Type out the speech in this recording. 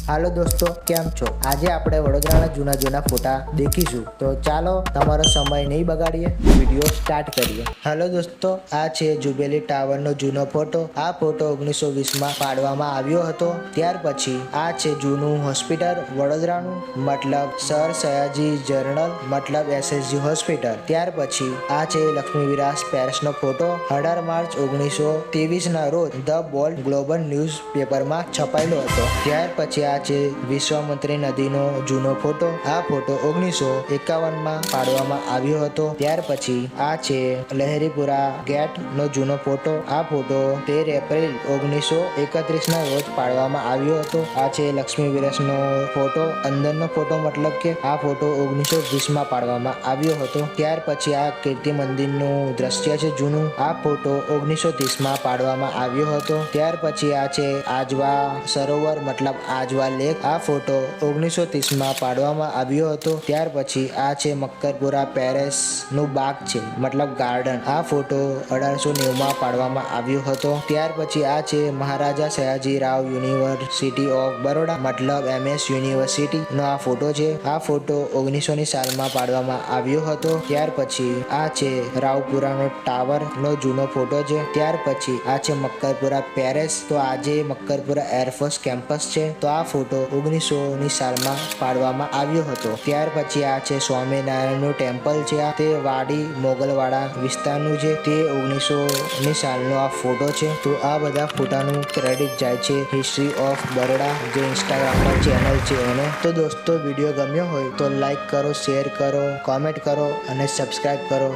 હાલો દોસ્તો, કેમ છો? આજે આપણે વડોદરાના જૂના ફોટા દેખીશું. તો ચાલો તમારો સમય નહીં બગાડીએ, વિડીયો સ્ટાર્ટ કરીએ. હાલો દોસ્તો, આ છે જુબેલી ટાવરનો જૂનો ફોટો. આ ફોટો 1920માં પાડવામાં આવ્યો હતો. ત્યાર પછી આ છે જૂનું હોસ્પિટલ વડોદરાનું, મતલબ સર સયાજી જનરલ, મતલબ SSG હોસ્પિટલ. ત્યાર પછી આ છે લક્ષ્મી વિલાસ પેલેસનો ફોટો. 18 માર્ચ 1923ના રોજ ધ બોલ્ડ ગ્લોબલ ન્યૂઝ પેપરમાં છપાયેલો હતો. ત્યાર પછી આ છે વિશ્વામિત્રી નદીનો જૂનો ફોટો. આ ફોટો 1951માં પાડવામાં આવ્યો હતો. ત્યાર પછી આ છે લહેરીપુરા ગેટનો જૂનો ફોટો. આ ફોટો 13 એપ્રિલ 1931ના રોજ પાડવામાં આવ્યો હતો. આ છે લક્ષ્મી વિલાસનો ફોટો, અંદરનો ફોટો, મતલબ કે આ ફોટો 1920માં પાડવામાં આવ્યો હતો. ત્યાર પછી આ કીર્તિ મંદિરનું દ્રશ્ય છે જૂનું. આ ફોટો 1930માં પાડવામાં આવ્યો હતો. ત્યાર પછી આ છે આજવા સરોવર, મતલબ આજવા લેક. આ ફોટો 1930માં પાડવામાં આવ્યો હતો. ત્યાર પછી આ છે મક્કરપુરા પેલેસ નું બાગ છે, મતલબ ગાર્ડન. આ ફોટો 1890માં પાડવામાં આવ્યો હતો. ત્યાર પછી આ છે મહારાજા સયાજી રાવ યુનિવર્સિટી ઓફ બરોડા, મતલબ MS યુનિવર્સિટી નો આ ફોટો છે. આ ફોટો 1900ની સાલમાં પાડવામાં આવ્યો હતો. ત્યાર પછી આ છે રાવપુરાનો ટાવર નો જૂનો ફોટો છે. ત્યાર પછી આ છે મક્કરપુરા પેલેસ. તો આજે મક્કરપુરા એરફોર્સ કેમ્પસ છે. તો આ ફોટો 1900ની સાલમાં પાડવામાં આવ્યો હતો. ત્યાર પછી આ છે સ્વામિનારાયણનું ટેમ્પલ છે. તે વાડી મોગલવાડા વિસ્તારનું છે. તે 1900ની સાલનો આ ફોટો છે. તો આ બધા ફોટાનું ક્રેડિટ જાય છે હિસ્ટ્રી ઓફ બરોડા, જે ઇન્સ્ટાગ્રામમાં ચેનલ છે એને. તો દોસ્તો, વિડીયો ગમ્યો હોય તો લાઈક કરો, શેર કરો, કોમેન્ટ કરો અને સબસ્ક્રાઈબ કરો.